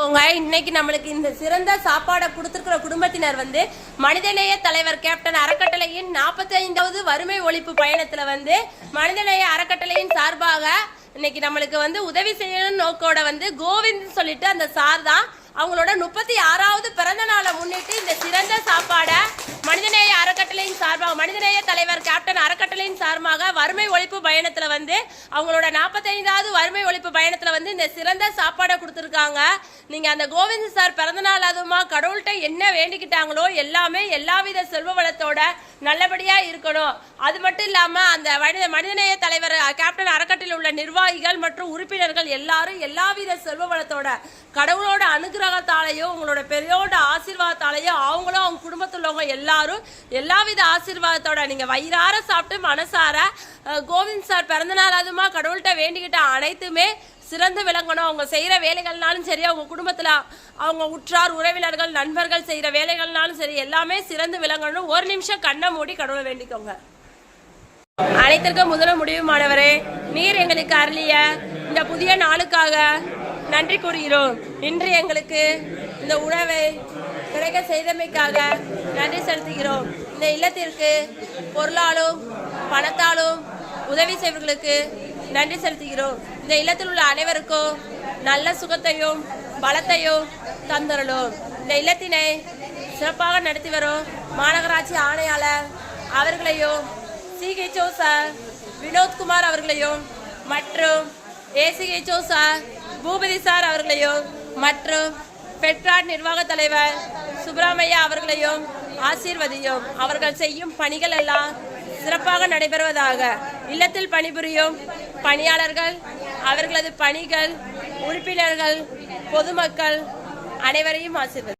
இன்னைக்கு நம்மளுக்கு இந்த சிறந்த சாப்பாடை கொடுத்திருக்கிற குடும்பத்தினர் மனிதநேய தலைவர் கேப்டன் அறக்கட்டளையின் 45வது வறுமை ஒழிப்பு பயணத்துல மனிதநேய அறக்கட்டளையின் சார்பாக இன்னைக்கு நம்மளுக்கு உதவி செய்யணும் நோக்கோட கோவிந்த் சொல்லிட்டு அந்த சார் தான் அவங்களோட 36வது பிறந்த நாளை முன்னிட்டு இந்த சிறந்த சாப்பாடை மனிதநேய அறக்கட்டளையின் சார்பாக மனிதநேய தலைவர் கேப்டன் அறக்கட்டளையின் சார்பாக வறுமை ஒழிப்பு பயணத்துல அவங்களோட 45வது வறுமை ஒழிப்பு பயணத்துல இந்த சிறந்த சாப்பாடை கொடுத்துருக்காங்க. நீங்க அந்த கோவிந்த் சார் பிறந்த நாள் அதுமா கடவுள்கிட்ட என்ன வேண்டிக்கிட்டாங்களோ எல்லாமே எல்லாவித செல்வ வளத்தோட நல்லபடியா இருக்கணும். அது மட்டும் இல்லாம அந்த மனிதநேய தலைவர் கேப்டன் அறக்கட்டளையில் உள்ள நிர்வாகிகள் மற்றும் உறுப்பினர்கள் எல்லாரும் எல்லாவித செல்வ வளத்தோட கடவுளோட அனுகிரகத்தாலேயோ உங்களோட பெரியோட ஆசீர்வாதத்தாலேயோ அவங்களும் அவங்க குடும்பத்தில் உள்ளவங்க எல்லாரும் எல்லாவித ஆசீர்வாதத்தோட நீங்க வயிறார சாப்பிட்டு மனசார கோவிந்த் சார் பிறந்தநாள் அதுமா கடவுள்கிட்ட வேண்டிக்கிட்ட அனைத்துமே சிறந்து விளங்கணும். அவங்க செய்யற வேலைகள்னாலும் சரி, அவங்க குடும்பத்துல அவங்க உற்றார் உறவினர்கள் நண்பர்கள் செய்யற வேலைகள்னாலும் சரி எல்லாமே சிறந்து விளங்கணும். ஒரு நிமிஷம் கண்ணை மூடி கடவுளை வேண்டிக்கோங்க. அனைத்திற்கும் முதல முடிவுமானவரே, நீர் எங்களுக்கு அருளிய இந்த புதிய நாளுக்காக நன்றி கூறுகிறோம். இன்று எங்களுக்கு இந்த உணவை கிடைக்க செய்தமைக்காக நன்றி செலுத்துகிறோம். இந்த இல்லத்திற்கு பொருளாலும் பணத்தாலும் உதவி செய்வர்களுக்கு நன்றி செலுத்துகிறோம். இந்த இல்லத்தில் உள்ள அனைவருக்கும் நல்ல சுகத்தையும் பலத்தையும் தந்தரலும். இந்த இல்லத்தினை சிறப்பாக நடத்தி வரும் மாநகராட்சி ஆணையாளர் அவர்களையும் சிஹெச்ஓ சார் வினோத்குமார் அவர்களையும் மற்றும் ஏசிஹெச்ஓ சார் பூபதி சார் அவர்களையும் மற்றும் பெட்ராட் நிர்வாக தலைவர் சுப்பிரமணியா அவர்களையும் ஆசீர்வதியும். அவர்கள் செய்யும் பணிகள் எல்லாம் சிறப்பாக நடைபெறுவதாக. இல்லத்தில் பணிபுரியும் பணியாளர்கள், அவர்களது பணிகள், உறுப்பினர்கள், பொதுமக்கள் அனைவரையும் ஆசீர்வதி.